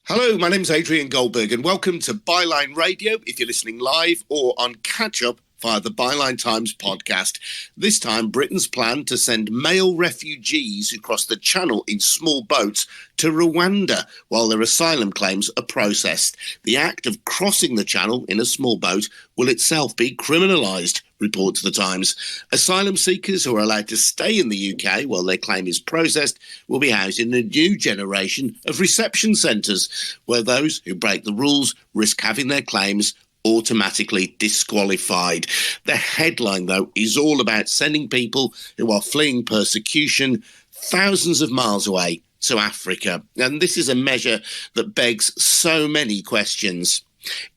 Hello, my name's Adrian Goldberg and welcome to Byline Radio if you're listening live or on catch-up via the Byline Times podcast. This time, Britain's plan to send male refugees who cross the channel in small boats to Rwanda while their asylum claims are processed. The act of crossing the channel in a small boat will itself be criminalised, reports the Times. Asylum seekers who are allowed to stay in the UK while their claim is processed will be housed in a new generation of reception centres, where those who break the rules risk having their claims automatically disqualified. The headline, though, is all about sending people who are fleeing persecution thousands of miles away to Africa. And this is a measure that begs so many questions.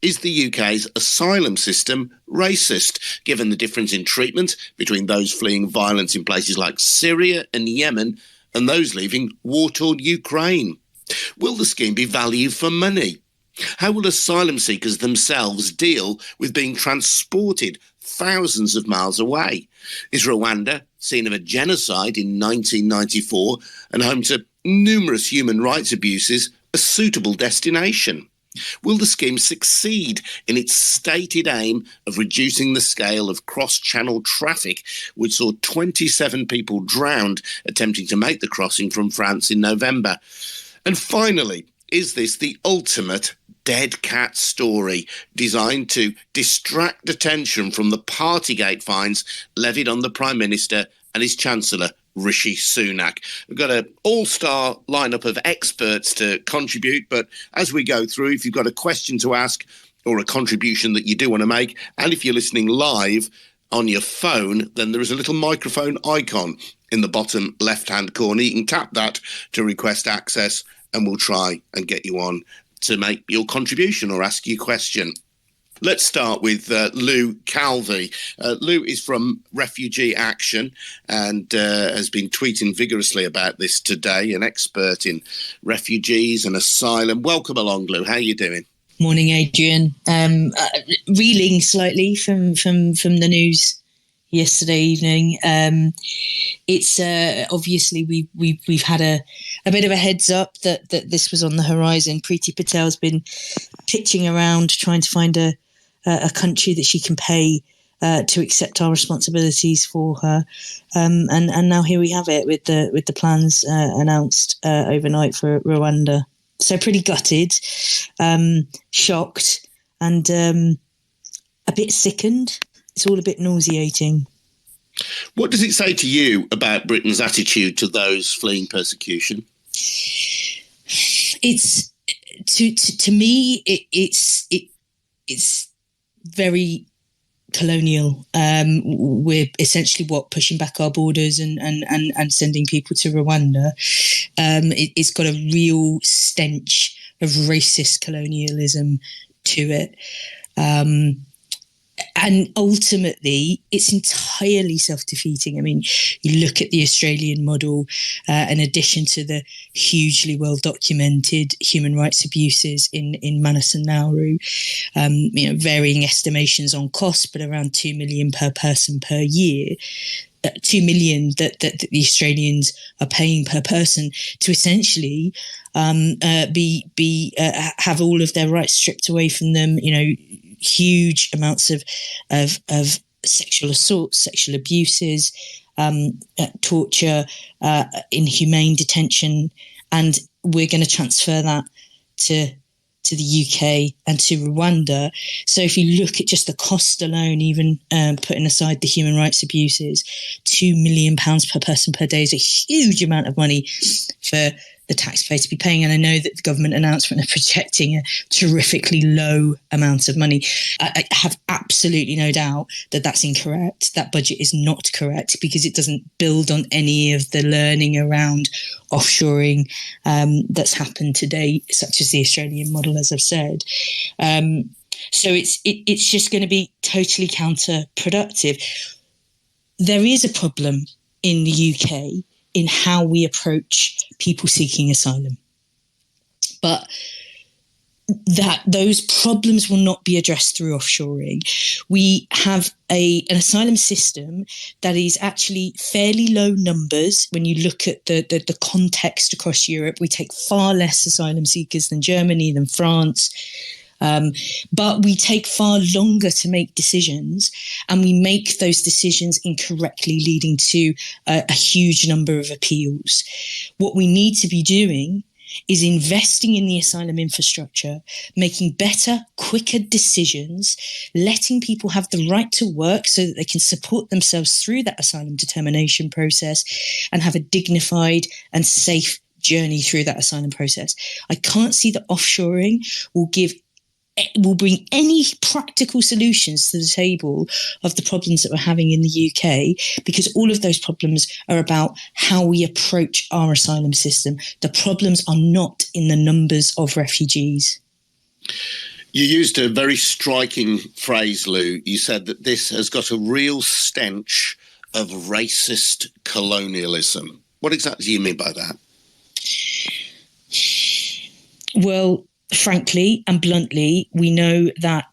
Is the UK's asylum system racist, given the difference in treatment between those fleeing violence in places like Syria and Yemen and those leaving war-torn Ukraine? Will the scheme be value for money? How will asylum seekers themselves deal with being transported thousands of miles away? Is Rwanda, scene of a genocide in 1994 and home to numerous human rights abuses, a suitable destination? Will the scheme succeed in its stated aim of reducing the scale of cross-channel traffic, which saw 27 people drowned attempting to make the crossing from France in November? And finally, is this the ultimate dead cat story designed to distract attention from the Partygate fines levied on the Prime Minister and his Chancellor, Rishi Sunak? We've got an all-star lineup of experts to contribute, but as we go through, if you've got a question to ask or a contribution that you do want to make, and if you're listening live on your phone, then there is a little microphone icon in the bottom left-hand corner. You can tap that to request access, and we'll try and get you on to make your contribution or ask you a question. Let's start with Lou Calvey. Lou is from Refugee Action and has been tweeting vigorously about this today, an expert in refugees and asylum. Welcome along, Lou. How are you doing? Morning, Adrian. Reeling slightly from the news yesterday evening. It's obviously we've had a bit of a heads up that this was on the horizon. Preeti Patel's been pitching around trying to find a country that she can pay to accept our responsibilities for her, and now here we have it with the plans announced overnight for Rwanda. So pretty gutted, shocked, and a bit sickened. It's all a bit nauseating. What does it say to you about Britain's attitude to those fleeing persecution? It's to me it's very colonial. We're essentially pushing back our borders and sending people to Rwanda. It's got a real stench of racist colonialism to it. And ultimately, it's entirely self-defeating. I mean, you look at the Australian model, in addition to the hugely well-documented human rights abuses in Manus and Nauru, varying estimations on costs, but around 2 million per person per year. 2 million that the Australians are paying per person to essentially have all of their rights stripped away from them. Huge amounts of sexual assaults, sexual abuses, torture, inhumane detention, and we're going to transfer that to the UK and to Rwanda. So if you look at just the cost alone, even putting aside the human rights abuses, £2 million per person per day is a huge amount of money for the taxpayer to be paying. And I know that the government announcement are projecting a terrifically low amount of money. I have absolutely no doubt that that's incorrect. That budget is not correct because it doesn't build on any of the learning around offshoring that's happened to date, such as the Australian model, as I've said. So it's just going to be totally counterproductive. There is a problem in the UK in how we approach people seeking asylum. But that those problems will not be addressed through offshoring. We have an asylum system that is actually fairly low numbers when you look at the context across Europe. We take far less asylum seekers than Germany, than France. But we take far longer to make decisions, and we make those decisions incorrectly, leading to a huge number of appeals. What we need to be doing is investing in the asylum infrastructure, making better, quicker decisions, letting people have the right to work so that they can support themselves through that asylum determination process and have a dignified and safe journey through that asylum process. I can't see that offshoring will bring any practical solutions to the table of the problems that we're having in the UK, because all of those problems are about how we approach our asylum system. The problems are not in the numbers of refugees. You used a very striking phrase, Lou. You said that this has got a real stench of racist colonialism. What exactly do you mean by that? Well, frankly and bluntly, we know that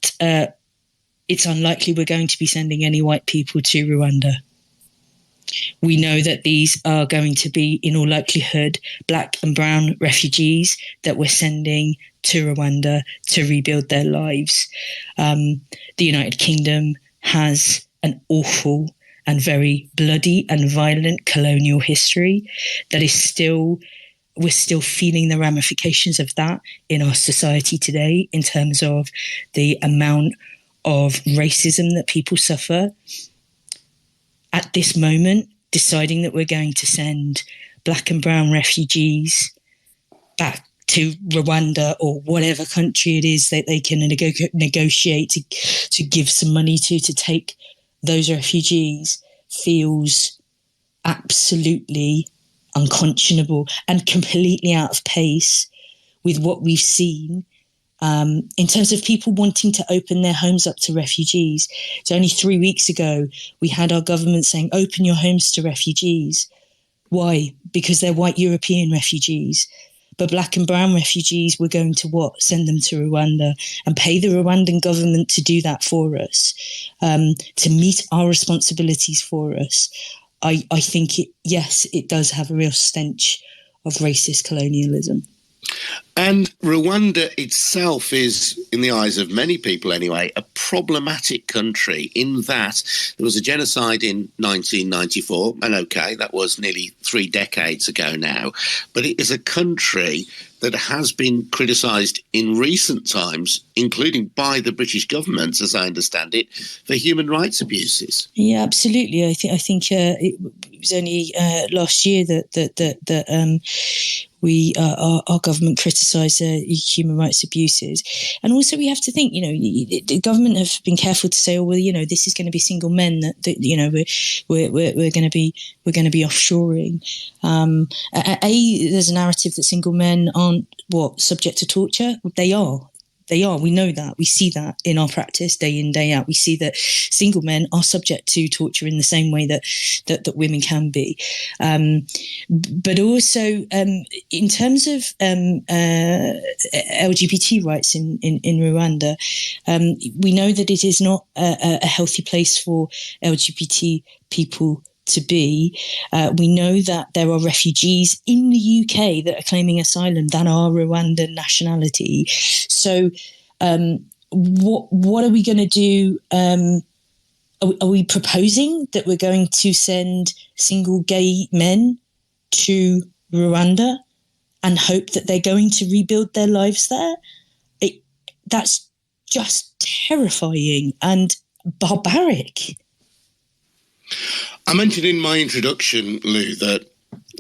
it's unlikely we're going to be sending any white people to Rwanda. We know that these are going to be, in all likelihood, black and brown refugees that we're sending to Rwanda to rebuild their lives. The United Kingdom has an awful and very bloody and violent colonial history that is still... We're still feeling the ramifications of that in our society today in terms of the amount of racism that people suffer. At this moment, deciding that we're going to send black and brown refugees back to Rwanda or whatever country it is that they can negotiate to give some money to take those refugees feels absolutely unconscionable and completely out of pace with what we've seen in terms of people wanting to open their homes up to refugees. So only 3 weeks ago, we had our government saying, open your homes to refugees. Why? Because they're white European refugees. But black and brown refugees, we're going to what? Send them to Rwanda and pay the Rwandan government to do that for us, to meet our responsibilities for us. I think, it does have a real stench of racist colonialism. And Rwanda itself is, in the eyes of many people anyway, a problematic country in that there was a genocide in 1994, and okay, that was nearly 3 decades ago now, but it is a country that has been criticised in recent times, including by the British government, as I understand it, for human rights abuses. Yeah, absolutely. I think it was only last year that our government criticised human rights abuses, and also we have to think. The government have been careful to say, this is going to be single men that we're going to be offshoring. There's a narrative that single men aren't subject to torture. They are. We know that. We see that in our practice day in, day out. We see that single men are subject to torture in the same way that women can be. But also, in terms of LGBT rights in Rwanda, we know that it is not a healthy place for LGBT people to be. We know that there are refugees in the UK that are claiming asylum that are Rwandan nationality. So what are we going to do? Are we proposing that we're going to send single gay men to Rwanda and hope that they're going to rebuild their lives there? That's just terrifying and barbaric. I mentioned in my introduction, Lou, that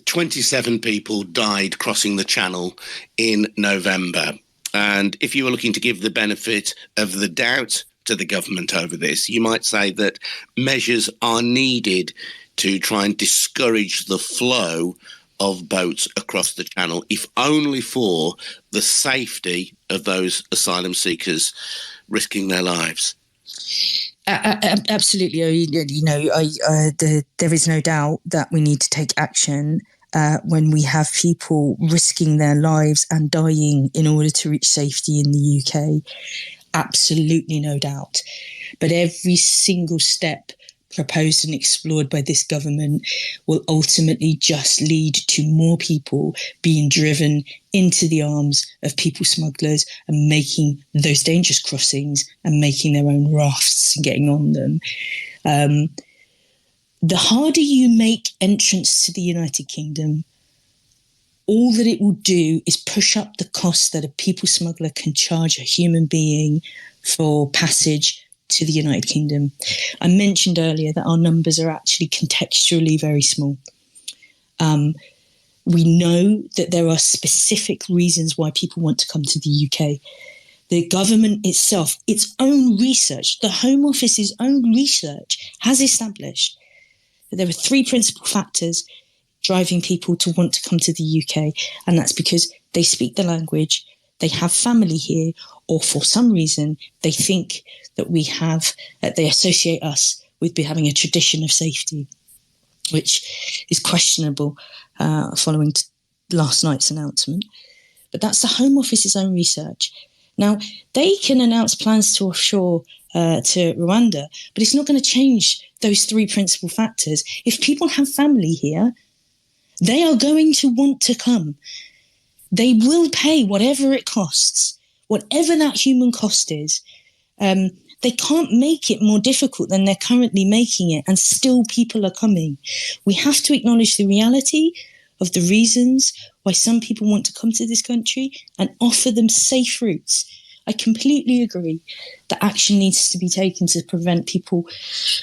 27 people died crossing the Channel in November. And if you were looking to give the benefit of the doubt to the government over this, you might say that measures are needed to try and discourage the flow of boats across the Channel, if only for the safety of those asylum seekers risking their lives. Absolutely. There is no doubt that we need to take action. when we have people risking their lives and dying in order to reach safety in the UK. Absolutely no doubt. But every single step proposed and explored by this government will ultimately just lead to more people being driven into the arms of people smugglers and making those dangerous crossings and making their own rafts and getting on them. The harder you make entrance to the United Kingdom, all that it will do is push up the cost that a people smuggler can charge a human being for passage to the United Kingdom. I mentioned earlier that our numbers are actually contextually very small. We know that there are specific reasons why people want to come to the UK. The government itself, its own research, the Home Office's own research has established that there are three principal factors driving people to want to come to the UK. And that's because they speak the language, they have family here, or for some reason, they think that they associate us with having a tradition of safety, which is questionable following last night's announcement. But that's the Home Office's own research. Now, they can announce plans to offshore to Rwanda, but it's not going to change those three principal factors. If people have family here, they are going to want to come. They will pay whatever it costs, whatever that human cost is. They can't make it more difficult than they're currently making it, and still people are coming. We have to acknowledge the reality of the reasons why some people want to come to this country and offer them safe routes. I completely agree that action needs to be taken to prevent people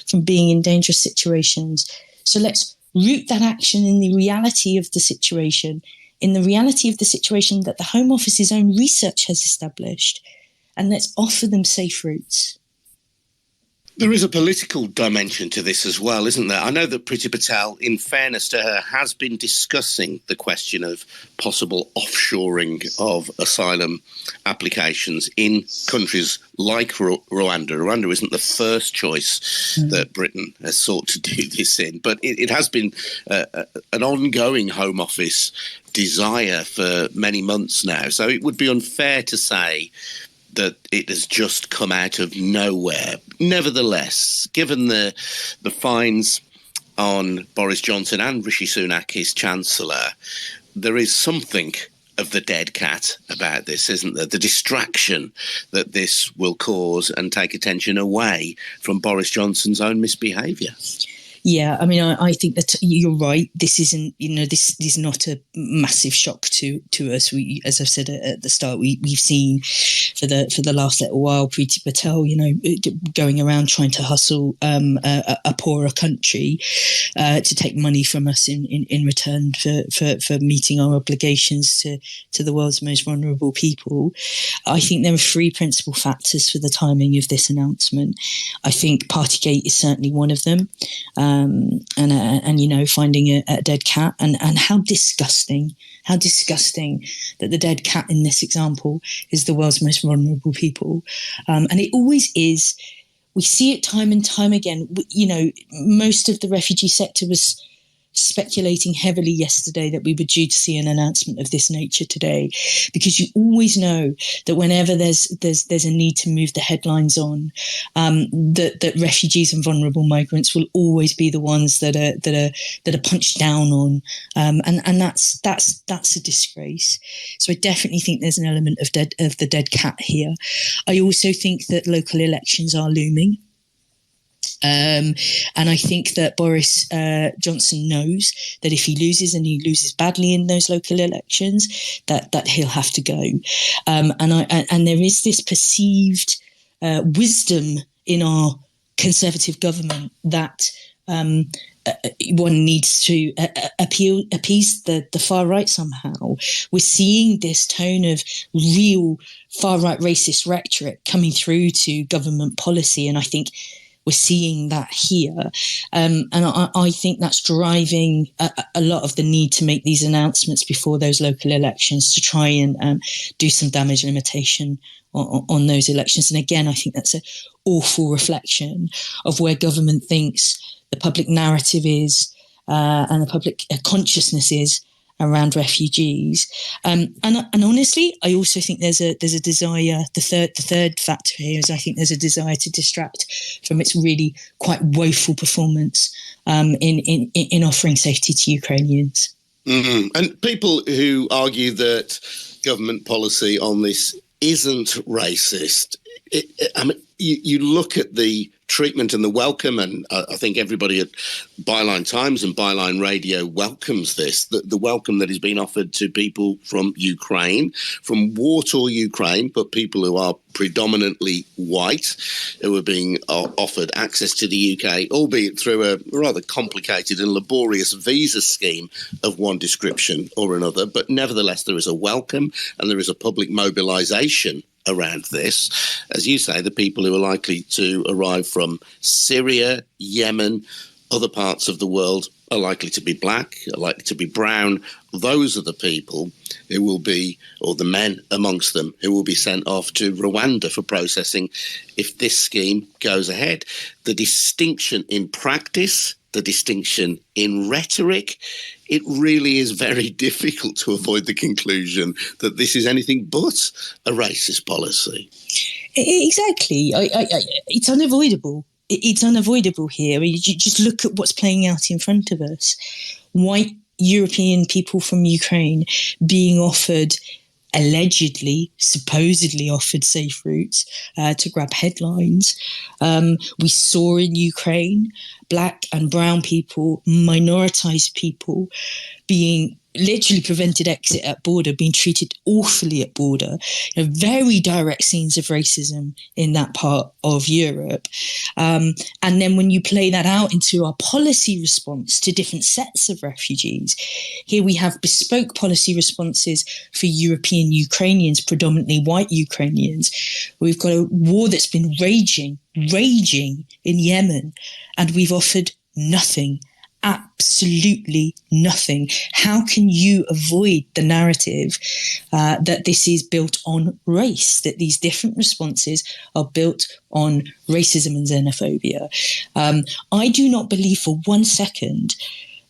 from being in dangerous situations. So let's root that action in the reality of the situation, in the reality of the situation that the Home Office's own research has established, and let's offer them safe routes. There is a political dimension to this as well, isn't there? I know that Priti Patel, in fairness to her, has been discussing the question of possible offshoring of asylum applications in countries like Rwanda. Rwanda isn't the first choice that Britain has sought to do this in, but it has been an ongoing Home Office desire for many months now. So it would be unfair to say that it has just come out of nowhere. Nevertheless, given the fines on Boris Johnson and Rishi Sunak, his Chancellor, there is something of the dead cat about this, isn't there? The distraction that this will cause and take attention away from Boris Johnson's own misbehaviour. Yeah, I mean, I think that you're right. This isn't, this is not a massive shock to us. We, as I've said at the start, we've seen for the last little while Priti Patel, going around trying to hustle a poorer country to take money from us in return for meeting our obligations to the world's most vulnerable people. I think there are three principal factors for the timing of this announcement. I think Partygate is certainly one of them. Finding a dead cat and how disgusting that the dead cat in this example is the world's most vulnerable people. And it always is. We see it time and time again. Most of the refugee sector was speculating heavily yesterday that we were due to see an announcement of this nature today, because you always know that whenever there's a need to move the headlines on, that refugees and vulnerable migrants will always be the ones that are punched down on, and that's a disgrace. So I definitely think there's an element of the dead cat here. I also think that local elections are looming. And I think that Boris Johnson knows that if he loses, and he loses badly in those local elections, that he'll have to go. And there is this perceived wisdom in our Conservative government that one needs to appease the far right somehow. We're seeing this tone of real far right racist rhetoric coming through to government policy, and I think we're seeing that here. And I think that's driving a lot of the need to make these announcements before those local elections to try and do some damage limitation on those elections. And again, I think that's an awful reflection of where government thinks the public narrative is and the public consciousness is around refugees. And honestly, I also think there's a desire. The third factor here is I think there's a desire to distract from its really quite woeful performance in offering safety to Ukrainians. Mm-hmm. And people who argue that government policy on this isn't racist, you look at the treatment and the welcome, and I think everybody at Byline Times and Byline Radio welcomes this, the welcome that is being offered to people from Ukraine, from war-torn Ukraine, but people who are predominantly white, who are being offered access to the UK, albeit through a rather complicated and laborious visa scheme of one description or another. But nevertheless, there is a welcome and there is a public mobilisation around this. As you say, the people who are likely to arrive from Syria, Yemen, other parts of the world are likely to be black, are likely to be brown. Those are the people who will be, or the men amongst them, who will be sent off to Rwanda for processing if this scheme goes ahead. The distinction in practice, the distinction in rhetoric, it really is very difficult to avoid the conclusion that this is anything but a racist policy. Exactly. It's unavoidable. It's unavoidable here. You just look at what's playing out in front of us. White European people from Ukraine being offered, allegedly, supposedly offered safe routes to grab headlines. We saw in Ukraine black and brown people, minoritized people being literally prevented exit at border, being treated awfully at border. Very direct scenes of racism in that part of Europe. And then when you play that out into our policy response to different sets of refugees, here we have bespoke policy responses for European Ukrainians, predominantly white Ukrainians. We've got a war that's been raging in Yemen, and we've offered nothing. Absolutely nothing. How can you avoid the narrative that this is built on race, that these different responses are built on racism and xenophobia? I do not believe for 1 second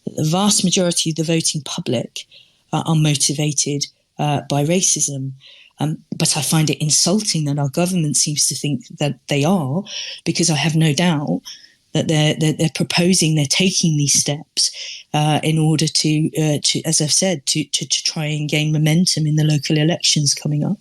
that the vast majority of the voting public are motivated by racism. But I find it insulting that our government seems to think that they are, because I have no doubt that they're proposing, they're taking these steps in order to, as I've said, to try and gain momentum in the local elections coming up.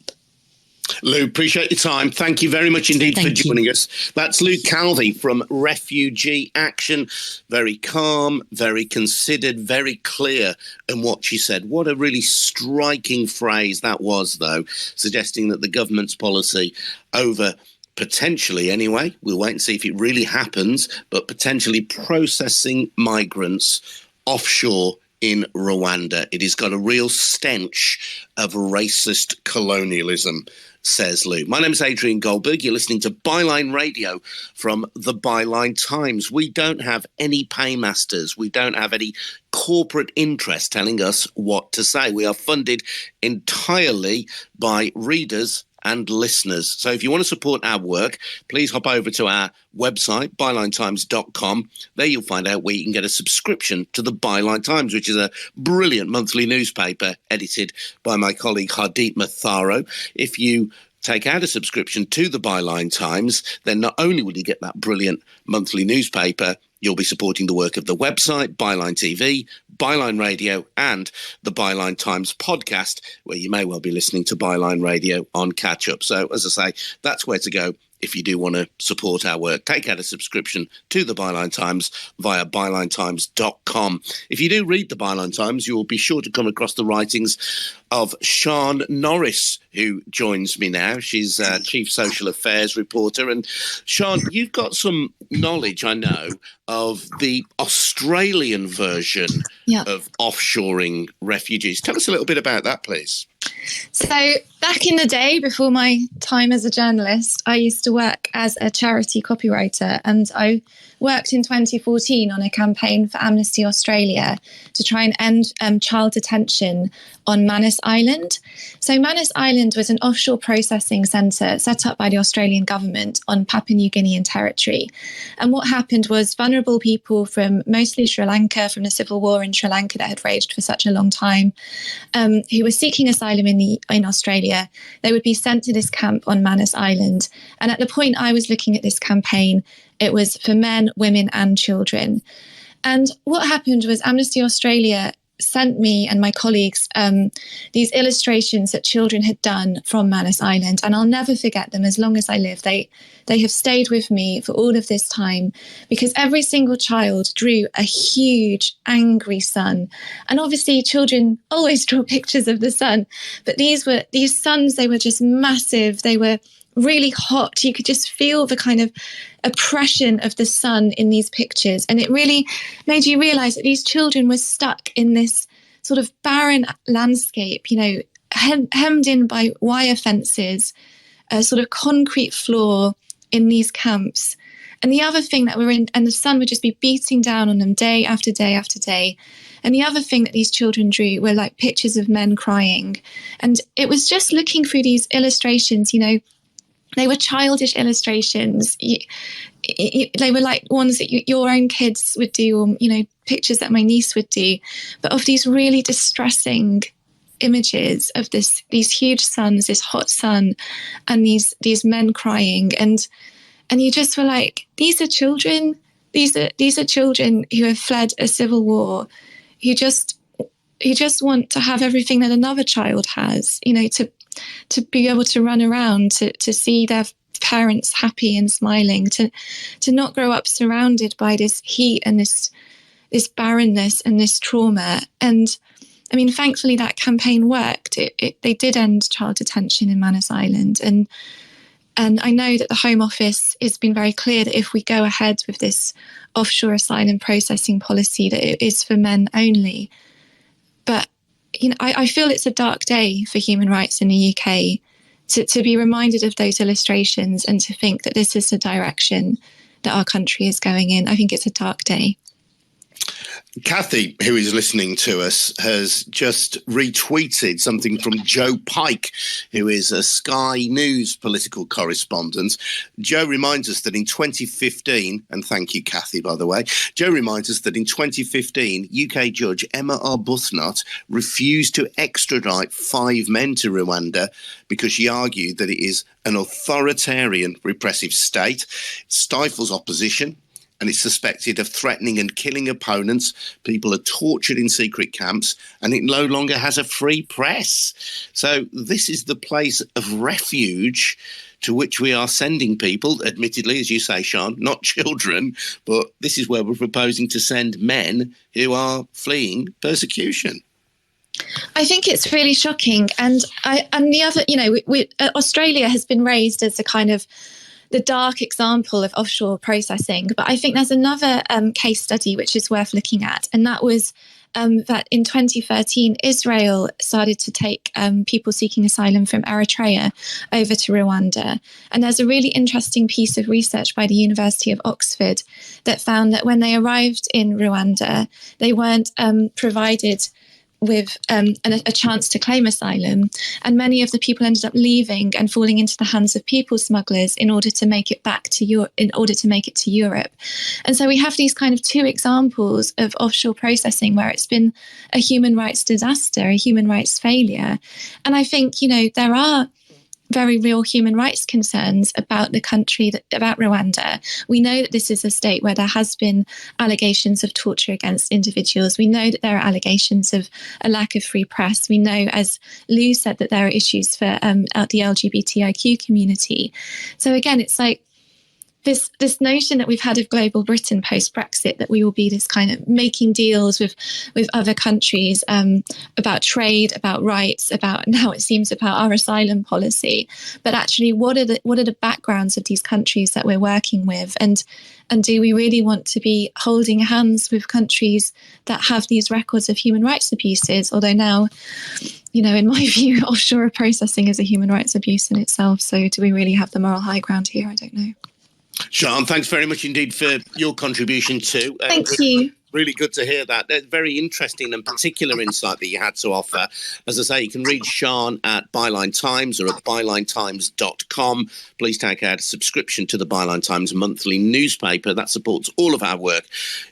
Lou, appreciate your time. Thank you very much indeed for joining us. That's Lou Calvey from Refugee Action. Very calm, very considered, very clear in what she said. What a really striking phrase that was, though, suggesting that the government's policy over potentially, anyway, we'll wait and see if it really happens, but potentially processing migrants offshore in Rwanda. It has got a real stench of racist colonialism, says Lou. My name is Adrian Goldberg. You're listening to Byline Radio from the Byline Times. We don't have any paymasters. We don't have any corporate interest telling us what to say. We are funded entirely by readers and listeners. So if you want to support our work, please hop over to our website, bylinetimes.com. There you'll find out where you can get a subscription to the Byline Times, which is a brilliant monthly newspaper edited by my colleague Hardeep Matharo. If you take out a subscription to the Byline Times, then not only will you get that brilliant monthly newspaper, you'll be supporting the work of the website, Byline TV, Byline Radio, and the Byline Times podcast, where you may well be listening to Byline Radio on catch-up. So, as I say, that's where to go if you do want to support our work. Take out a subscription to the Byline Times via bylinetimes.com. If you do read the Byline Times, you will be sure to come across the writings of Sian Norris, who joins me now. She's Chief Social Affairs reporter. And Sian, you've got some knowledge, I know, of the Australian version of offshoring refugees. Tell us a little bit about that, please. So back in the day, before my time as a journalist, I used to work as a charity copywriter, and I worked in 2014 on a campaign for Amnesty Australia to try and end child detention on Manus Island. So Manus Island was an offshore processing centre set up by the Australian government on Papua New Guinean territory. And what happened was vulnerable people from mostly Sri Lanka, from the civil war in Sri Lanka that had raged for such a long time, who were seeking asylum in Australia, they would be sent to this camp on Manus Island. And at the point I was looking at this campaign, it was for men, women and children. And what happened was Amnesty Australia sent me and my colleagues these illustrations that children had done from Manus Island, and I'll never forget them as long as I live. They have stayed with me for all of this time, because every single child drew a huge angry sun. And obviously children always draw pictures of the sun, but these suns, they were just massive. They were really hot. You could just feel the kind of oppression of the sun in these pictures. And it really made you realize that these children were stuck in this sort of barren landscape, hemmed in by wire fences, a sort of concrete floor in these camps. And the other thing that and the sun would just be beating down on them day after day after day. And the other thing that these children drew were like pictures of men crying. And it was just looking through these illustrations, they were childish illustrations. They were like ones that your own kids would do, or, pictures that my niece would do, but of these really distressing images of these huge suns, this hot sun, and these men crying. And you just were like, these are children. These are children who have fled a civil war, who just want to have everything that another child has, to be able to run around, to see their parents happy and smiling, to not grow up surrounded by this heat and this barrenness and this trauma. And I mean, thankfully that campaign worked. They did end child detention in Manus Island. And I know that the Home Office has been very clear that if we go ahead with this offshore asylum processing policy, that it is for men only. But I feel it's a dark day for human rights in the UK to be reminded of those illustrations and to think that this is the direction that our country is going in. I think it's a dark day. Kathy, who is listening to us, has just retweeted something from Joe Pike, who is a Sky News political correspondent. Joe reminds us that in 2015, and thank you, Kathy, by the way, Joe reminds us that in 2015, UK judge Emma Arbuthnot refused to extradite 5 men to Rwanda because she argued that it is an authoritarian, repressive state. It stifles opposition, and it's suspected of threatening and killing opponents. People are tortured in secret camps, and it no longer has a free press. So this is the place of refuge to which we are sending people, admittedly, as you say, Sian, not children, but this is where we're proposing to send men who are fleeing persecution. I think it's really shocking. And the other, Australia has been raised as a kind of the dark example of offshore processing. But I think there's another case study which is worth looking at. And that was that in 2013, Israel started to take people seeking asylum from Eritrea over to Rwanda. And there's a really interesting piece of research by the University of Oxford that found that when they arrived in Rwanda, they weren't provided with a chance to claim asylum, and many of the people ended up leaving and falling into the hands of people smugglers in order to make it back to Europe. And so we have these kind of 2 examples of offshore processing where it's been a human rights disaster, a human rights failure. And I think there are very real human rights concerns about the country, about Rwanda. We know that this is a state where there has been allegations of torture against individuals. We know that there are allegations of a lack of free press. We know, as Lou said, that there are issues for the LGBTIQ community. So again, it's like this notion that we've had of global Britain post-Brexit, that we will be this kind of making deals with other countries about trade, about rights, about, now it seems, about our asylum policy. But actually, what are the backgrounds of these countries that we're working with? And do we really want to be holding hands with countries that have these records of human rights abuses? Although now, in my view, offshore processing is a human rights abuse in itself. So do we really have the moral high ground here? I don't know. Sian, thanks very much indeed for your contribution too. Thank you. Really good to hear that. Very interesting and particular insight that you had to offer. As I say, you can read Sian at Byline Times or at bylinetimes.com. Please take out a subscription to the Byline Times monthly newspaper. That supports all of our work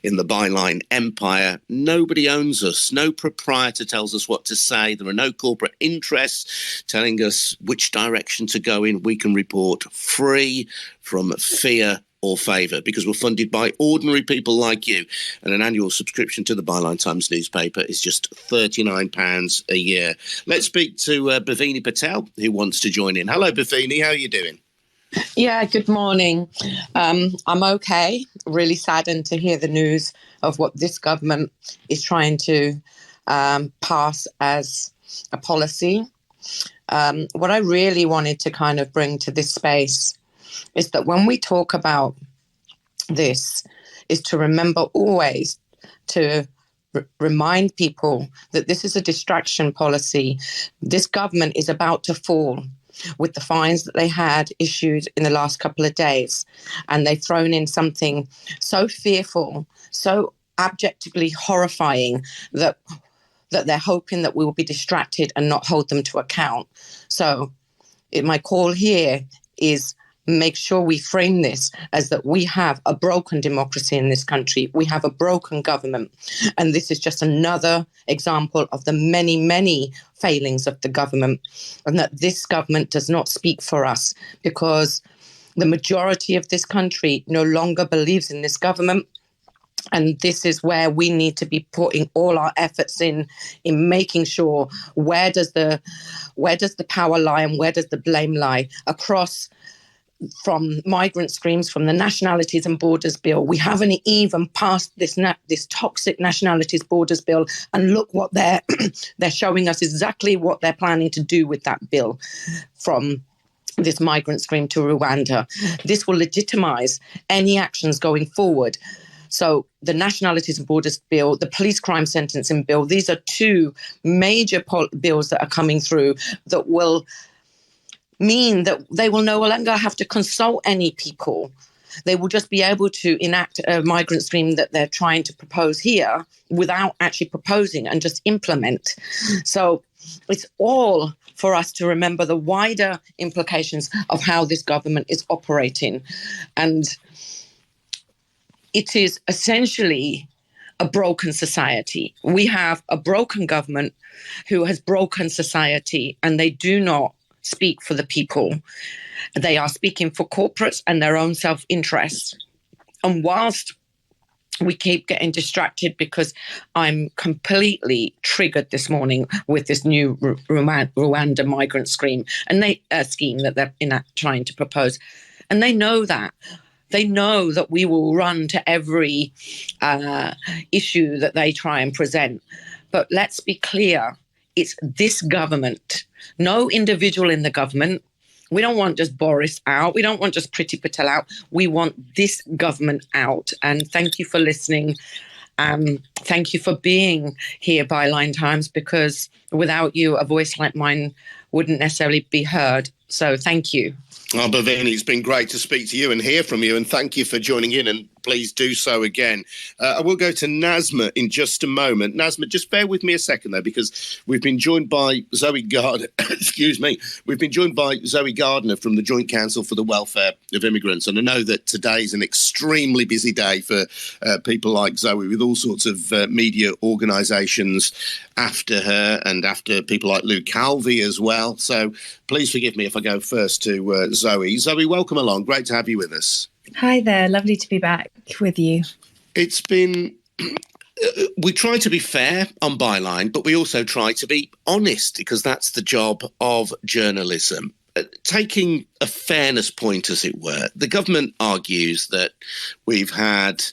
in the Byline empire. Nobody owns us. No proprietor tells us what to say. There are no corporate interests telling us which direction to go in. We can report free from fear or favour, because we're funded by ordinary people like you. And an annual subscription to the Byline Times newspaper is just £39 a year. Let's speak to Bhavini Patel, who wants to join in. Hello, Bhavini. How are you doing? Yeah, good morning. I'm okay. Really saddened to hear the news of what this government is trying to pass as a policy. What I really wanted to kind of bring to this space is that when we talk about this, is to remember always to remind people that this is a distraction policy. This government is about to fall with the fines that they had issued in the last couple of days. And they've thrown in something so fearful, so abjectly horrifying that they're hoping that we will be distracted and not hold them to account. So my call here is make sure we frame this as that we have a broken democracy in this country. We have a broken government. And this is just another example of the many, many failings of the government, and that this government does not speak for us, because the majority of this country no longer believes in this government. And this is where we need to be putting all our efforts in making sure where does the power lie and where does the blame lie across, from migrant streams, from the Nationalities and Borders Bill. We haven't even passed this toxic Nationalities Borders Bill, and look what they're showing us exactly what they're planning to do with that bill, from this migrant stream to Rwanda. This will legitimize any actions going forward. So the Nationalities and Borders Bill, the Police Crime Sentencing Bill, these are two major bills that are coming through that will mean that they will no longer have to consult any people. They will just be able to enact a migrant stream that they're trying to propose here without actually proposing, and just implement. So it's all for us to remember the wider implications of how this government is operating. And it is essentially a broken society. We have a broken government who has broken society, and they do not speak for the people. They are speaking for corporates and their own self-interest. And whilst we keep getting distracted, because I'm completely triggered this morning with this new Rwanda migrant scheme that they're trying to propose. And they know that. They know that we will run to every issue that they try and present. But let's be clear, it's this government, no individual in the government. We don't want just Boris out. We don't want just Priti Patel out. We want this government out. And thank you for listening. Thank you for being here, Byline Times, because without you, a voice like mine wouldn't necessarily be heard. So thank you. Oh, Bhavini, it's been great to speak to you and hear from you, and thank you for joining in, and please do so again. I will go to Nazma in just a moment. Nazma, just bear with me a second, though, because we've been joined by Zoe Gardener. Excuse me. We've been joined by Zoe Gardener from the Joint Council for the Welfare of Immigrants, and I know that today is an extremely busy day for people like Zoe, with all sorts of media organisations after her, and after people like Lou Calvey as well. So please forgive me if I go first to Zoe. Zoe, welcome along. Great to have you with us. Hi there. Lovely to be back with you. It's been... we try to be fair on Byline, but we also try to be honest, because that's the job of journalism. Taking a fairness point, as it were, the government argues that we've had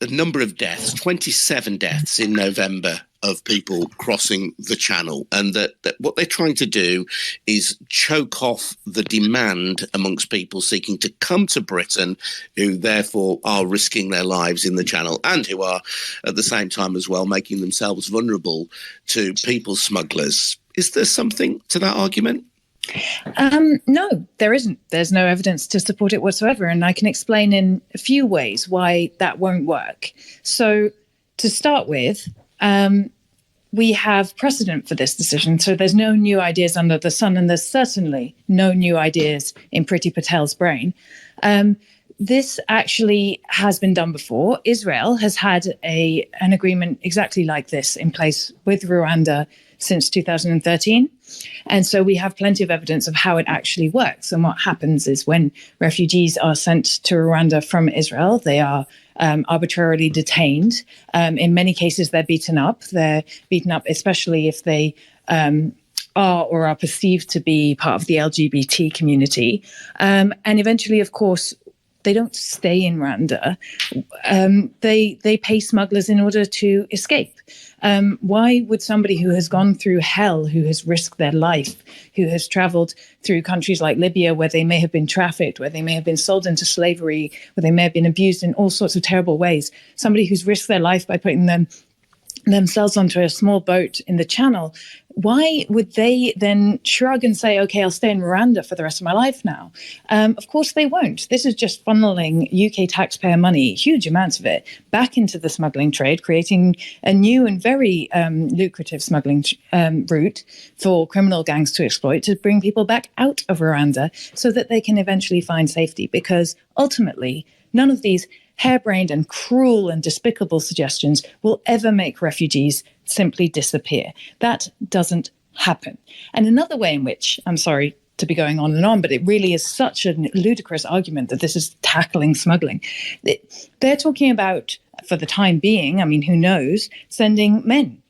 a number of deaths, 27 deaths in November, of people crossing the channel, and that what they're trying to do is choke off the demand amongst people seeking to come to Britain, who therefore are risking their lives in the channel, and who are at the same time as well making themselves vulnerable to people smugglers. Is there something to that argument? No, there isn't. There's no evidence to support it whatsoever. And I can explain in a few ways why that won't work. So to start with, we have precedent for this decision. So there's no new ideas under the sun, and there's certainly no new ideas in Priti Patel's brain. This actually has been done before. Israel has had an agreement exactly like this in place with Rwanda since 2013. And so we have plenty of evidence of how it actually works. And what happens is when refugees are sent to Rwanda from Israel, they are arbitrarily detained. In many cases, they're beaten up. They're beaten up, especially if they are or are perceived to be part of the LGBT community. And eventually, of course, they don't stay in Rwanda. They pay smugglers in order to escape. Why would somebody who has gone through hell, who has risked their life, who has traveled through countries like Libya, where they may have been trafficked, where they may have been sold into slavery, where they may have been abused in all sorts of terrible ways, somebody who's risked their life by putting themselves onto a small boat in the Channel, why would they then shrug and say, okay, I'll stay in Rwanda for the rest of my life now? Of course they won't. This is just funneling UK taxpayer money, huge amounts of it, back into the smuggling trade, creating a new and very lucrative smuggling route for criminal gangs to exploit, to bring people back out of Rwanda so that they can eventually find safety. Because ultimately, none of these harebrained and cruel and despicable suggestions will ever make refugees simply disappear. That doesn't happen. And another way in which, I'm sorry to be going on, but it really is such a ludicrous argument that this is tackling smuggling. They're talking about, for the time being, I mean, who knows, sending men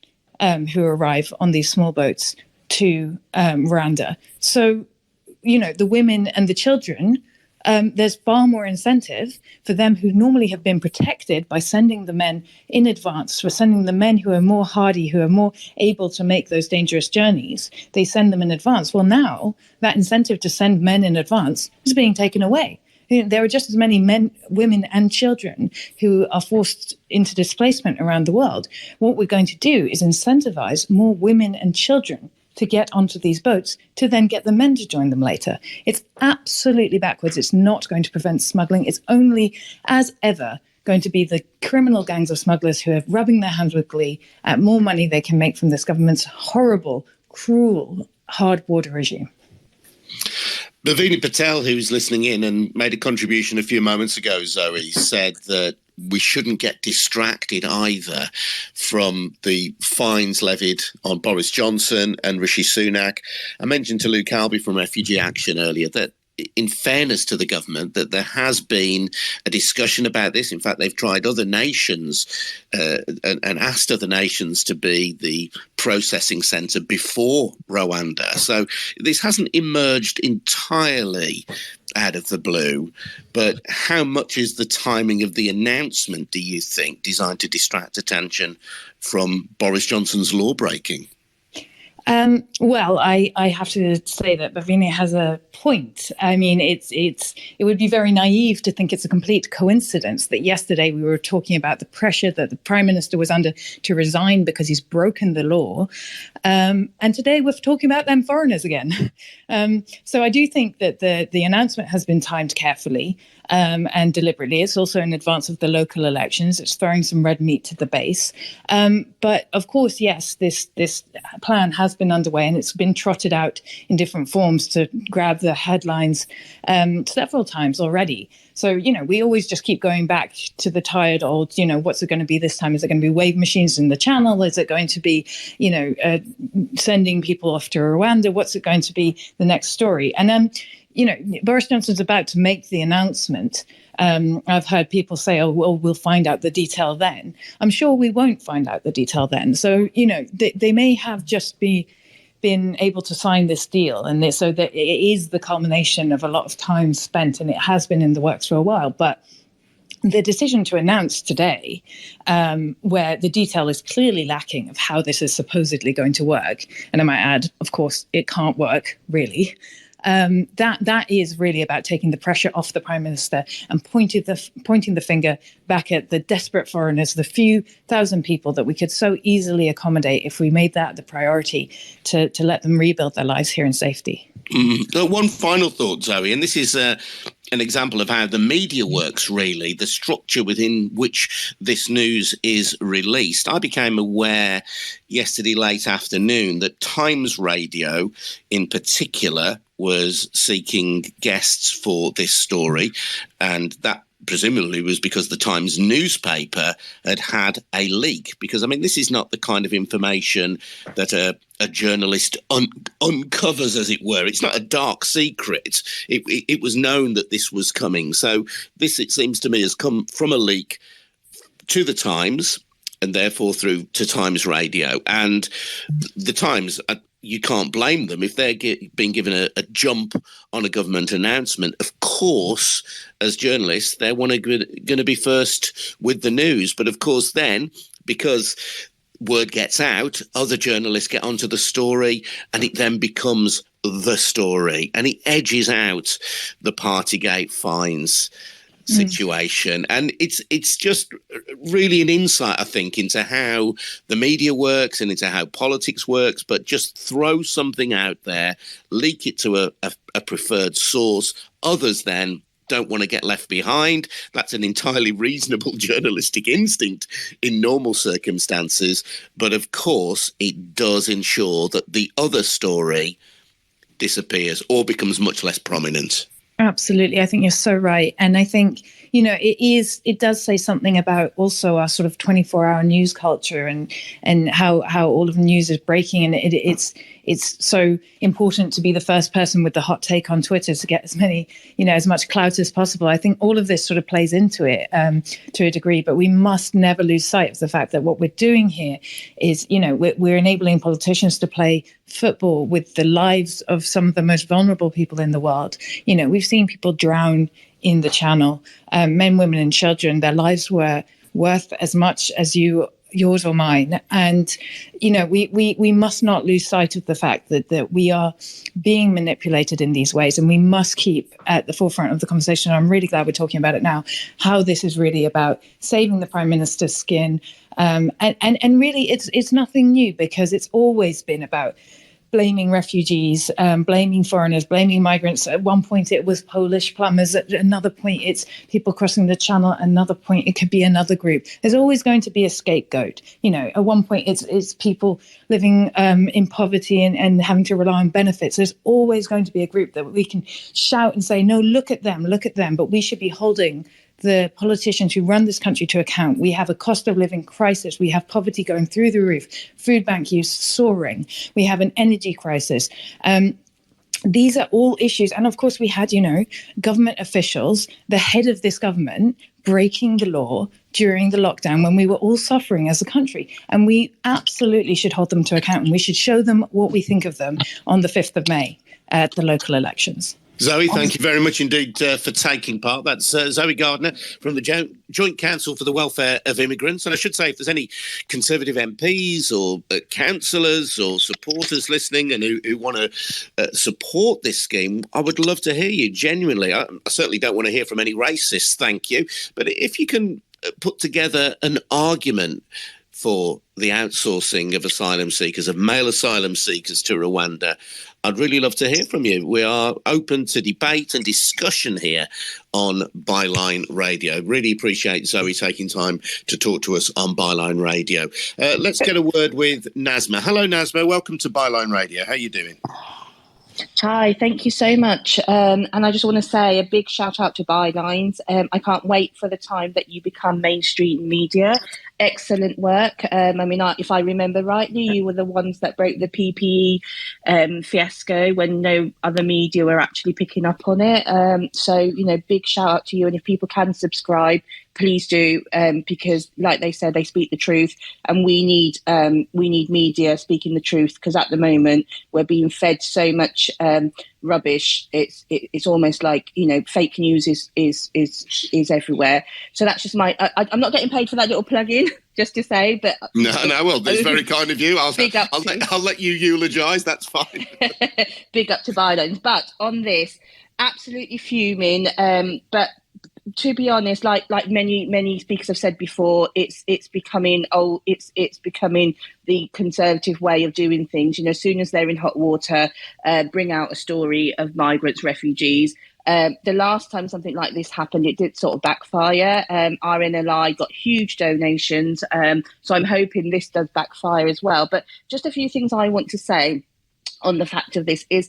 who arrive on these small boats to Rwanda. So, the women and the children, there's far more incentive for them who normally have been protected by sending the men in advance, for sending the men who are more hardy, who are more able to make those dangerous journeys. They send them in advance. Well, now that incentive to send men in advance is being taken away. There are just as many men, women, and children who are forced into displacement around the world. What we're going to do is incentivize more women and children to get onto these boats, to then get the men to join them later. It's absolutely backwards. It's not going to prevent smuggling. It's only, as ever, going to be the criminal gangs of smugglers who are rubbing their hands with glee at more money they can make from this government's horrible, cruel, hard border regime. Bhavini Patel, who's listening in and made a contribution a few moments ago, Zoe, said that we shouldn't get distracted either from the fines levied on Boris Johnson and Rishi Sunak. I mentioned to Lou Calvey from Refugee Action earlier that, in fairness to the government, that there has been a discussion about this. In fact, they've tried other nations and asked other nations to be the processing centre before Rwanda. So this hasn't emerged entirely out of the blue. But how much is the timing of the announcement, do you think, designed to distract attention from Boris Johnson's law breaking? Well, I have to say that Bhavini has a point. I mean, it would be very naive to think it's a complete coincidence that yesterday we were talking about the pressure that the Prime Minister was under to resign because he's broken the law. And today we're talking about them foreigners again. So I do think that the announcement has been timed carefully and deliberately. It's also in advance of the local elections. It's throwing some red meat to the base. But of course, yes, this plan has been underway and it's been trotted out in different forms to grab the headlines several times already. So, we always just keep going back to the tired old, what's it going to be this time? Is it going to be wave machines in the Channel? Is it going to be, sending people off to Rwanda? What's it going to be the next story? And then, Boris Johnson's about to make the announcement. I've heard people say, oh, well, we'll find out the detail then. I'm sure we won't find out the detail then. So, they may have just been able to sign this deal, and so that it is the culmination of a lot of time spent, and it has been in the works for a while. But the decision to announce today, where the detail is clearly lacking of how this is supposedly going to work, and I might add, of course, it can't work really. That is really about taking the pressure off the Prime Minister and pointing the finger back at the desperate foreigners, the few thousand people that we could so easily accommodate if we made that the priority to let them rebuild their lives here in safety. One final thought, Zoe, and this is an example of how the media works, really, the structure within which this news is released. I became aware yesterday late afternoon that Times Radio in particular was seeking guests for this story, and that presumably was because the Times newspaper had a leak. Because, I mean, this is not the kind of information that a journalist uncovers, as it were. It's not a dark secret. It was known that this was coming. So this, it seems to me, has come from a leak to the Times and therefore through to Times Radio. And the Times, you can't blame them if they're being given a jump on a government announcement. Of course, as journalists, they're going to be first with the news. But of course, then, because word gets out, other journalists get onto the story, and it then becomes the story, and it edges out the Partygate fines situation. And it's just really an insight, I think, into how the media works and into how politics works. But just throw something out there, leak it to a preferred source. Others then don't want to get left behind. That's an entirely reasonable journalistic instinct in normal circumstances. But of course, it does ensure that the other story disappears or becomes much less prominent. Absolutely. I think you're so right. And I think, it does say something about also our sort of 24-hour news culture and how all of the news is breaking. And it's so important to be the first person with the hot take on Twitter to get as much clout as possible. I think all of this sort of plays into it to a degree, but we must never lose sight of the fact that what we're doing here is, we're enabling politicians to play football with the lives of some of the most vulnerable people in the world. We've seen people drown in the Channel, men, women and children. Their lives were worth as much as yours or mine. And, we must not lose sight of the fact that we are being manipulated in these ways, and we must keep at the forefront of the conversation. I'm really glad we're talking about it now, how this is really about saving the Prime Minister's skin. And really it's nothing new, because it's always been about blaming refugees, blaming foreigners, blaming migrants. At one point it was Polish plumbers. At another point it's people crossing the Channel. Another point it could be another group. There's always going to be a scapegoat. At one point it's people living in poverty and having to rely on benefits. There's always going to be a group that we can shout and say, no, look at them. But we should be holding the politicians who run this country to account. We have a cost of living crisis. We have poverty going through the roof, food bank use soaring. We have an energy crisis. These are all issues. And of course, we had, government officials, the head of this government, breaking the law during the lockdown when we were all suffering as a country. And we absolutely should hold them to account, and we should show them what we think of them on the 5th of May at the local elections. Zoe, thank you very much indeed for taking part. That's Zoe Gardener from the Joint Council for the Welfare of Immigrants. And I should say, if there's any Conservative MPs or councillors or supporters listening and who want to support this scheme, I would love to hear you, genuinely. I certainly don't want to hear from any racists, thank you. But if you can put together an argument for the outsourcing of asylum seekers, of male asylum seekers to Rwanda, I'd really love to hear from you. We are open to debate and discussion here on Byline Radio. Really appreciate Zoe taking time to talk to us on Byline Radio. Let's get a word with Nazma. Hello, Nazma. Welcome to Byline Radio. How are you doing? Hi, thank you so much. And I just want to say a big shout out to Bylines. I can't wait for the time that you become mainstream media. Excellent work. If I remember rightly, you were the ones that broke the PPE fiasco when no other media were actually picking up on it. So, big shout out to you. And if people can subscribe, please do, because like they said, they speak the truth, and we need media speaking the truth, because at the moment we're being fed so much rubbish. It's almost like, you know, fake news is everywhere. So that's just I'm not getting paid for that little plug-in, just to say. But no, well, that's very kind of you. I'll let you eulogise. That's fine. Big up to Byline. But on this, absolutely fuming. But to be honest, like many speakers have said before, it's becoming it's becoming the Conservative way of doing things. You know, as soon as they're in hot water, bring out a story of migrants, refugees. The last time something like this happened, it did sort of backfire. RNLI got huge donations, so I'm hoping this does backfire as well. But just a few things I want to say on the fact of this is,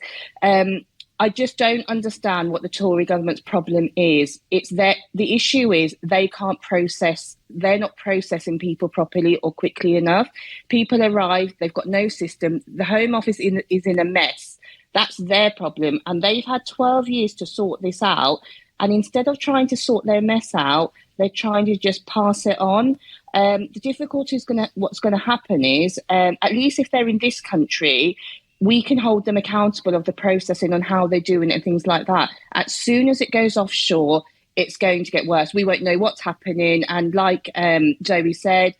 I just don't understand what the Tory government's problem is. It's that the issue is they're not processing people properly or quickly enough. People arrive, they've got no system. The Home Office is in a mess. That's their problem. And they've had 12 years to sort this out. And instead of trying to sort their mess out, they're trying to just pass it on. The difficulty is what's going to happen is, at least if they're in this country, we can hold them accountable of the processing on how they're doing it and things like that. As soon as it goes offshore, it's going to get worse. We won't know what's happening. And like Zoe said,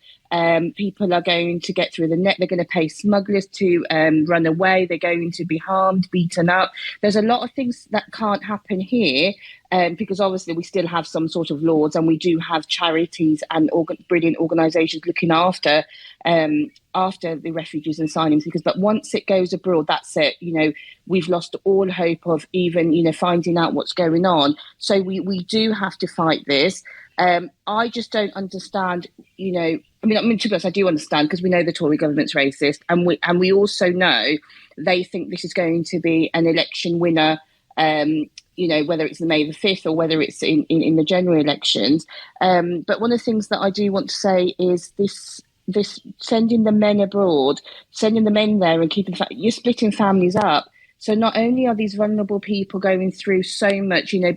people are going to get through the net. They're going to pay smugglers to run away. They're going to be harmed, beaten up. There's a lot of things that can't happen here because obviously we still have some sort of laws, and we do have charities and brilliant organisations looking after the refugees and asylum seekers. But once it goes abroad, that's it. You know, we've lost all hope of even, you know, finding out what's going on. So we do have to fight this. I just don't understand, you know, I mean, to be honest, I do understand, because we know the Tory government's racist, and we also know they think this is going to be an election winner, you know, whether it's the May the 5th or whether it's in the January elections. But one of the things that I do want to say is this sending the men abroad, sending the men there and you're splitting families up. So not only are these vulnerable people going through so much, you know,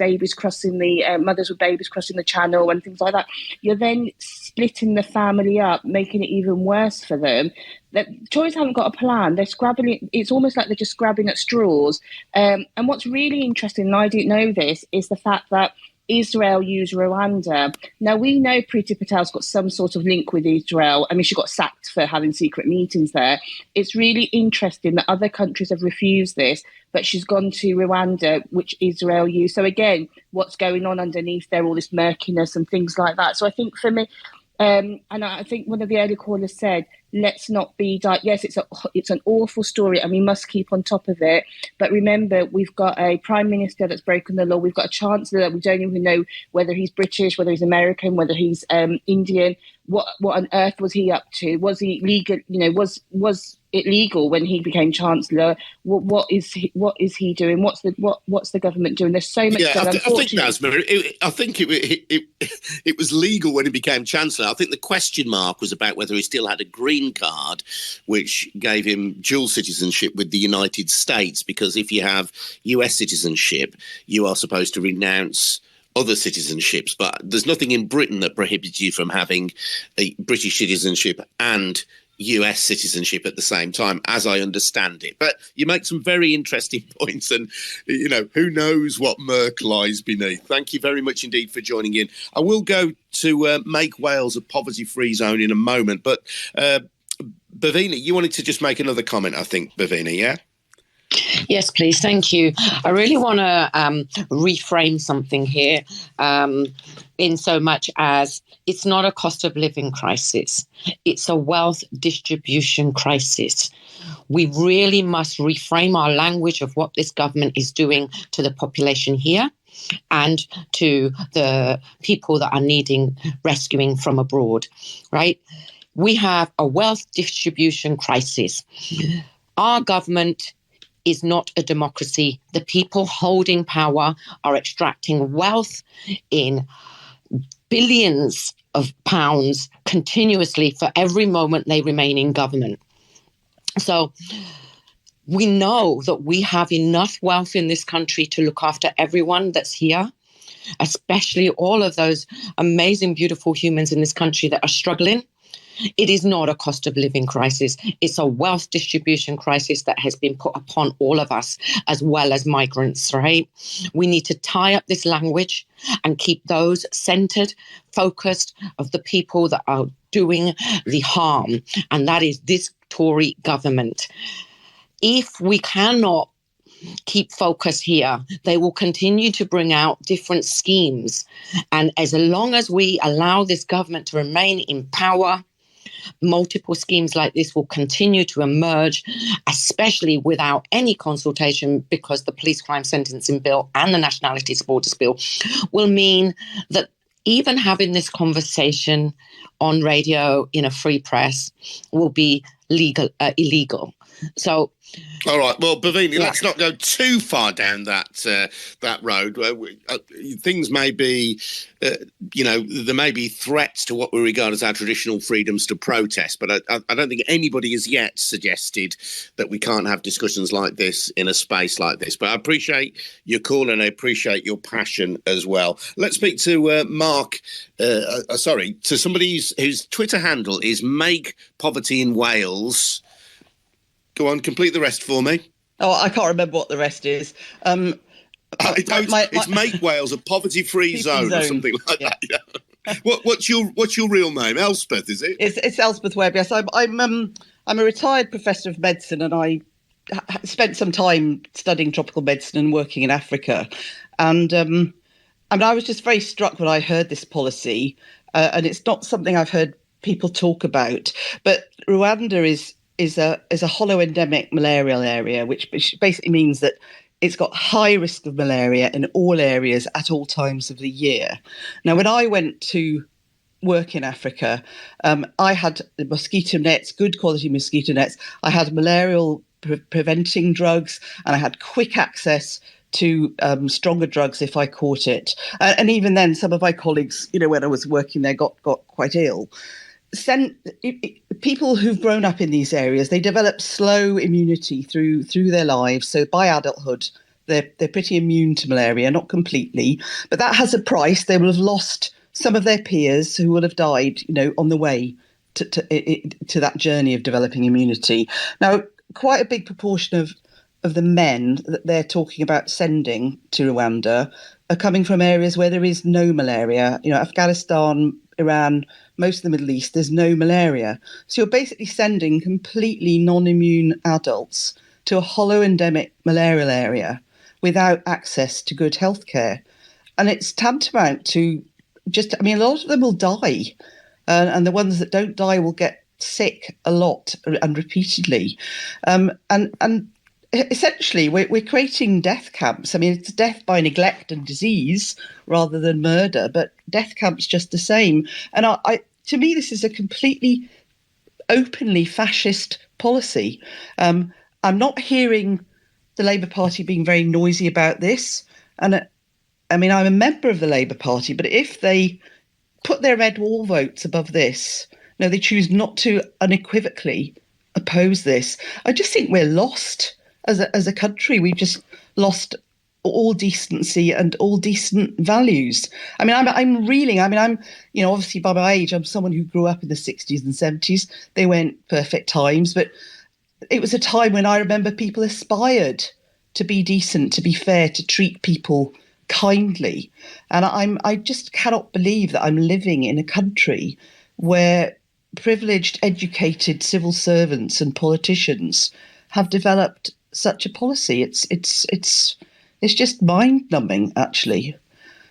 mothers with babies crossing the channel and things like that, you're then splitting the family up, making it even worse for them. The Tories haven't got a plan. They're scrabbling. It's almost like they're just grabbing at straws. And what's really interesting, and I didn't know this, is the fact that Israel used Rwanda. Now, we know Priti Patel's got some sort of link with Israel. I mean, she got sacked for having secret meetings there. It's really interesting that other countries have refused this, but she's gone to Rwanda, which Israel used. So again, what's going on underneath there, all this murkiness and things like that. So I think for me, and I think one of the early callers said, let's not be yes, it's an awful story and we must keep on top of it. But remember, we've got a prime minister that's broken the law. We've got a chancellor that we don't even know whether he's British, whether he's American, whether he's Indian. What on earth was he up to? Was he legal? You know, was it legal when he became chancellor? What is he doing? What's the government doing? There's so much. Yeah, I think Nasma, I think it was legal when he became chancellor. I think the question mark was about whether he still had a green card, which gave him dual citizenship with the United States. Because if you have US citizenship, you are supposed to renounce other citizenships, but there's nothing in Britain that prohibits you from having a British citizenship and US citizenship at the same time, as I understand it. But you make some very interesting points, and, you know, who knows what murk lies beneath. Thank you very much indeed for joining in. I will go to make Wales a poverty-free zone in a moment, but Bhavina, you wanted to just make another comment, I think, Bhavina, yeah? Yes, please. Thank you. I really want to reframe something here in so much as it's not a cost of living crisis. It's a wealth distribution crisis. We really must reframe our language of what this government is doing to the population here and to the people that are needing rescuing from abroad, right? We have a wealth distribution crisis. Our government is not a democracy. The people holding power are extracting wealth in billions of pounds continuously for every moment they remain in government. So we know that we have enough wealth in this country to look after everyone that's here, especially all of those amazing, beautiful humans in this country that are struggling. It is not a cost of living crisis. It's a wealth distribution crisis that has been put upon all of us, as well as migrants, right? We need to tie up this language and keep those centered, focused of the people that are doing the harm. And that is this Tory government. If we cannot keep focus here, they will continue to bring out different schemes. And as long as we allow this government to remain in power, multiple schemes like this will continue to emerge, especially without any consultation, because the police crime sentencing bill and the nationality supporters bill will mean that even having this conversation on radio in a free press will be illegal. So, all right. Well, Bhavini, let's not go too far down that road. Things may be, there may be threats to what we regard as our traditional freedoms to protest, but I don't think anybody has yet suggested that we can't have discussions like this in a space like this. But I appreciate your call and I appreciate your passion as well. Let's speak to Mark. To somebody whose Twitter handle is Make Poverty in Wales. Go on, complete the rest for me. Oh, I can't remember what the rest is. It's Make Wales a poverty-free zone or something like that. Yeah. What's your real name? Elspeth, is it? It's Elspeth Webb. Yes, I'm a retired professor of medicine, and I spent some time studying tropical medicine and working in Africa. And I was just very struck when I heard this policy, and it's not something I've heard people talk about. But Rwanda is a hollow endemic malarial area, which basically means that it's got high risk of malaria in all areas at all times of the year. Now, when I went to work in Africa, I had mosquito nets, good quality mosquito nets. I had malarial preventing drugs, and I had quick access to stronger drugs if I caught it. And even then, some of my colleagues, when I was working there, got quite ill. People who've grown up in these areas, they develop slow immunity through their lives. So by adulthood, they're pretty immune to malaria, not completely, but that has a price. They will have lost some of their peers who will have died, on the way to that journey of developing immunity. Now, quite a big proportion of the men that they're talking about sending to Rwanda are coming from areas where there is no malaria. Afghanistan, Iran, most of the Middle East, there's no malaria. So you're basically sending completely non-immune adults to a hollow endemic malarial area without access to good healthcare. And it's tantamount to a lot of them will die. And the ones that don't die will get sick a lot and repeatedly. And essentially, we're creating death camps. I mean, it's death by neglect and disease rather than murder, but death camps just the same. And to me, this is a completely openly fascist policy. I'm not hearing the Labour Party being very noisy about this. And I'm a member of the Labour Party, but if they put their red wall votes above this, they choose not to unequivocally oppose this, I just think we're lost. As a country, we've just lost all decency and all decent values. I'm obviously by my age, I'm someone who grew up in the 60s and 70s. They weren't perfect times, but it was a time when I remember people aspired to be decent, to be fair, to treat people kindly. And I just cannot believe that I'm living in a country where privileged, educated civil servants and politicians have developed such a policy. It's just mind-numbing, actually.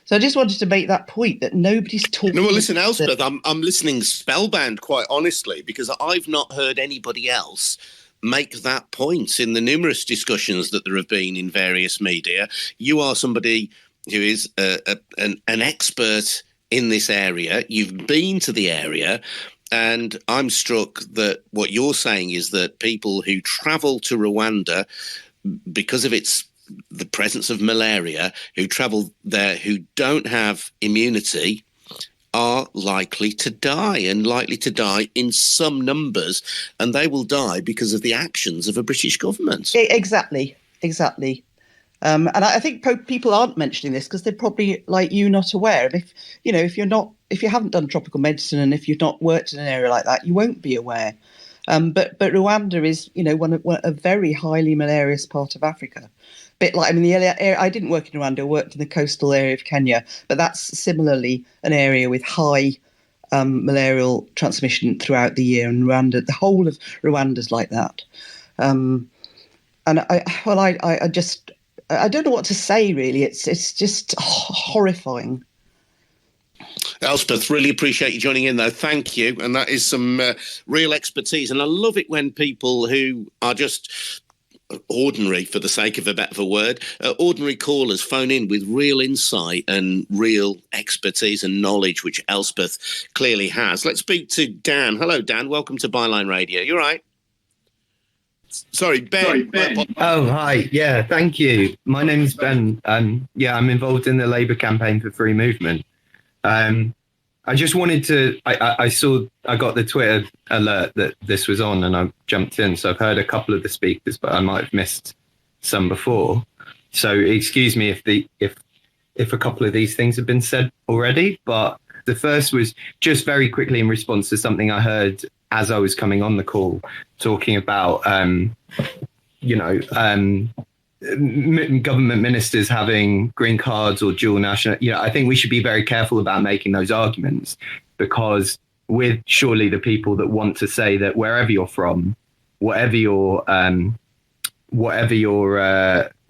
So I just wanted to make that point that nobody's talking. No, well, listen, Elspeth, I'm listening spellbound, quite honestly, because I've not heard anybody else make that point in the numerous discussions that there have been in various media. You are somebody who is an expert in this area. You've been to the area. And I'm struck that what you're saying is that people who travel to Rwanda because of the presence of malaria, who travel there who don't have immunity, are likely to die, and likely to die in some numbers, and they will die because of the actions of a British government. Exactly. And I think people aren't mentioning this because they're probably, like you, not aware. And if if you haven't done tropical medicine and if you've not worked in an area like that, you won't be aware. But Rwanda is, a very highly malarious part of Africa. Bit like, the area, I didn't work in Rwanda, I worked in the coastal area of Kenya, but that's similarly an area with high malarial transmission throughout the year. And Rwanda, the whole of Rwanda's like that. And I don't know what to say, really. It's just horrifying. Elspeth, really appreciate you joining in, though. Thank you. And that is some real expertise. And I love it when people who are just ordinary, for the sake of a better word, ordinary callers phone in with real insight and real expertise and knowledge, which Elspeth clearly has. Let's speak to Dan. Hello, Dan. Welcome to Byline Radio. You all right? Sorry, Ben. Oh, hi. Yeah, thank you. My name's Ben. I'm involved in the Labour campaign for free movement. I just wanted to, I got the Twitter alert that this was on and I jumped in. So I've heard a couple of the speakers, but I might have missed some before. So excuse me if a couple of these things have been said already, but the first was just very quickly in response to something I heard as I was coming on the call, talking about, government ministers having green cards or dual national. I think we should be very careful about making those arguments, because we're surely the people that want to say that wherever you're from, whatever your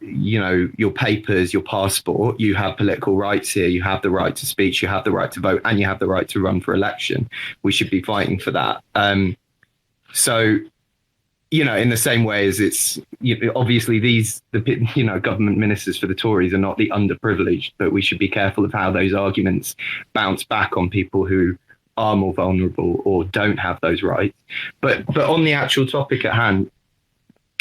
your papers, your passport, you have political rights here. You have the right to speech, you have the right to vote, and you have the right to run for election. We should be fighting for that. In the same way as it's, obviously the government ministers for the Tories are not the underprivileged, but we should be careful of how those arguments bounce back on people who are more vulnerable or don't have those rights. But on the actual topic at hand,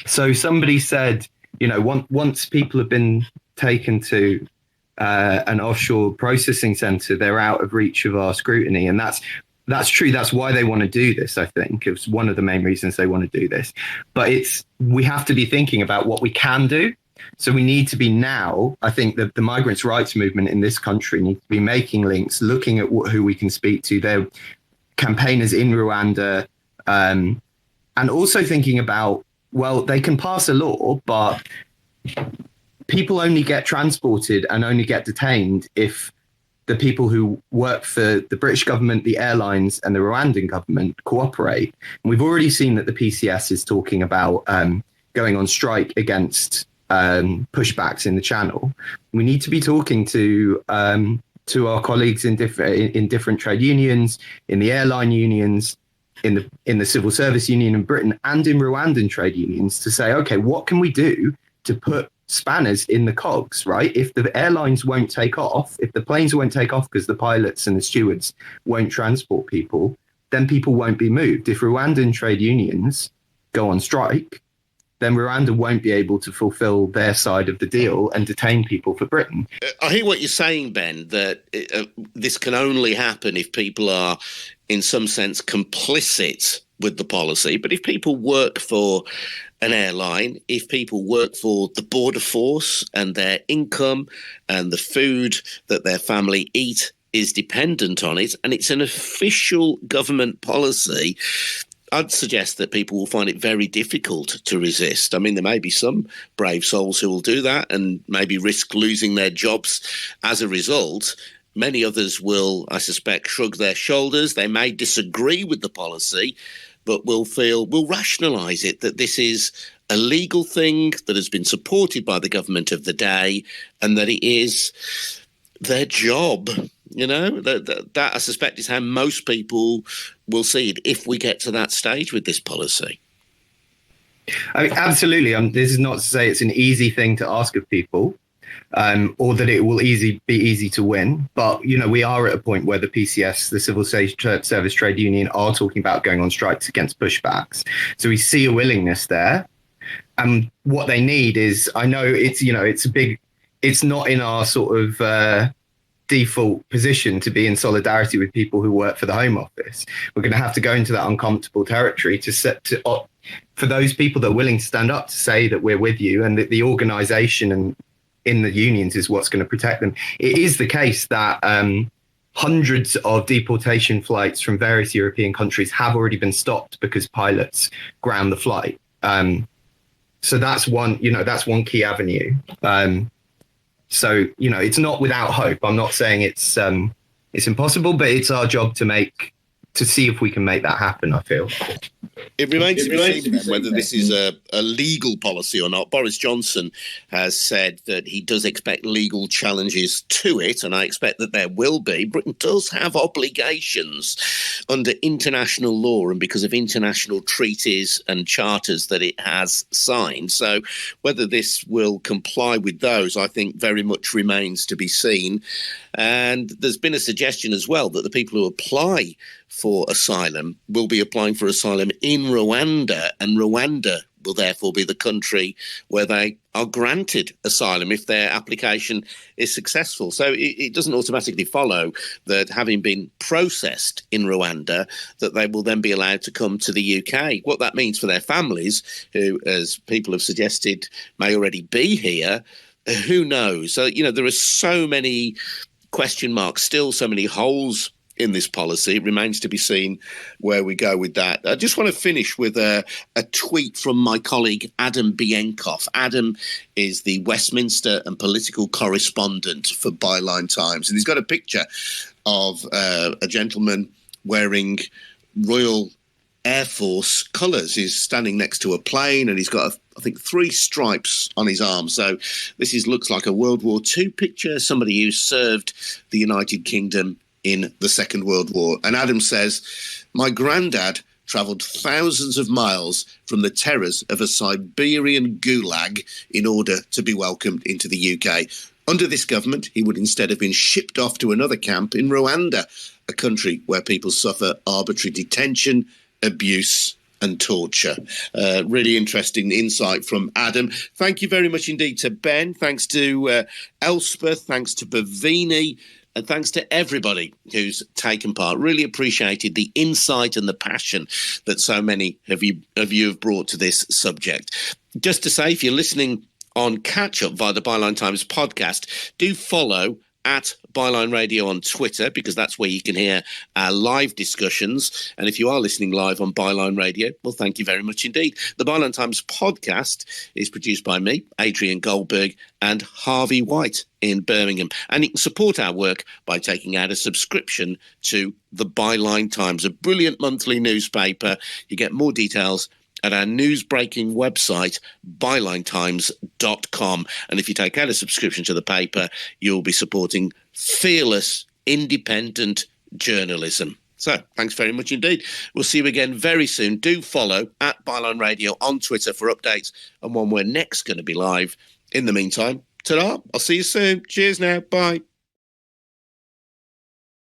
so somebody said, once people have been taken to an offshore processing centre, they're out of reach of our scrutiny. And that's true. That's why they want to do this, I think. It's one of the main reasons they want to do this. But we have to be thinking about what we can do. So we need to be now, I think that the migrants' rights movement in this country needs to be making links, looking at who we can speak to. They're campaigners in Rwanda, and also thinking about, well, they can pass a law, but people only get transported and only get detained if the people who work for the British government, the airlines and the Rwandan government cooperate. And we've already seen that the PCS is talking about going on strike against pushbacks in the channel. We need to be talking to our colleagues in different trade unions, in the airline unions, in the civil service union in Britain, and in Rwandan trade unions, to say, okay, what can we do to put spanners in the cogs, right? If the airlines won't take off, if the planes won't take off because the pilots and the stewards won't transport people, then people won't be moved. If Rwandan trade unions go on strike, then Rwanda won't be able to fulfill their side of the deal and detain people for Britain. I hear what you're saying, Ben, that this can only happen if people are, in some sense, complicit with the policy. But if people work for an airline, if people work for the border force and their income and the food that their family eat is dependent on it, and it's an official government policy, I'd suggest that people will find it very difficult to resist. I mean, there may be some brave souls who will do that and maybe risk losing their jobs as a result. Many others will, I suspect, shrug their shoulders. They may disagree with the policy, but will rationalise it, that this is a legal thing that has been supported by the government of the day and that it is their job. That I suspect is how most people will see it if we get to that stage with this policy. Absolutely. This is not to say it's an easy thing to ask of people, or that it will be easy to win. But, we are at a point where the PCS, the Civil Service Trade Union, are talking about going on strikes against pushbacks. So we see a willingness there. And what they need is, I know it's not in our sort of default position to be in solidarity with people who work for the Home Office. We're going to have to go into that uncomfortable territory for those people that are willing to stand up to say that we're with you, and that the organisation and in the unions is what's going to protect them. It is the case that hundreds of deportation flights from various European countries have already been stopped because pilots ground the flight. So that's one key avenue. So, it's not without hope. I'm not saying it's impossible, but it's our job to see if we can make that happen, I feel. It remains to be seen whether this is a legal policy or not. Boris Johnson has said that he does expect legal challenges to it, and I expect that there will be. Britain does have obligations under international law and because of international treaties and charters that it has signed. So whether this will comply with those, I think very much remains to be seen. And there's been a suggestion as well that the people who apply for asylum will be applying for asylum in Rwanda, and Rwanda will therefore be the country where they are granted asylum if their application is successful. So it doesn't automatically follow that having been processed in Rwanda, that they will then be allowed to come to the UK. What that means for their families, who, as people have suggested, may already be here, who knows? So, there are so many question marks, still so many holes in this policy. It remains to be seen where we go with that. I just want to finish with a tweet from my colleague Adam Bienkoff. Adam is the Westminster and political correspondent for Byline Times, and he's got a picture of a gentleman wearing Royal Air Force colours. He's standing next to a plane and he's got, I think, 3 stripes on his arm. So this looks like a World War II picture, somebody who served the United Kingdom in the Second World War. And Adam says, my granddad travelled thousands of miles from the terrors of a Siberian gulag in order to be welcomed into the UK. Under this government, he would instead have been shipped off to another camp in Rwanda, a country where people suffer arbitrary detention, abuse and torture. Really interesting insight from Adam. Thank you very much indeed to Ben. Thanks to Elspeth. Thanks to Bavini. And thanks to everybody who's taken part. Really appreciated the insight and the passion that so many of you have brought to this subject. Just to say, if you're listening on catch-up via the Byline Times podcast, do follow at Byline Radio on Twitter, because that's where you can hear our live discussions. And if you are listening live on Byline Radio, well, thank you very much indeed. The Byline Times podcast is produced by me, Adrian Goldberg, and Harvey White in Birmingham. And you can support our work by taking out a subscription to the Byline Times, a brilliant monthly newspaper. You get more details at our news-breaking website, bylinetimes.com. And if you take out a subscription to the paper, you'll be supporting fearless, independent journalism. So thanks very much indeed. We'll see you again very soon. Do follow at Byline Radio on Twitter for updates and when we're next going to be live. In the meantime, ta-da. I'll see you soon. Cheers now. Bye.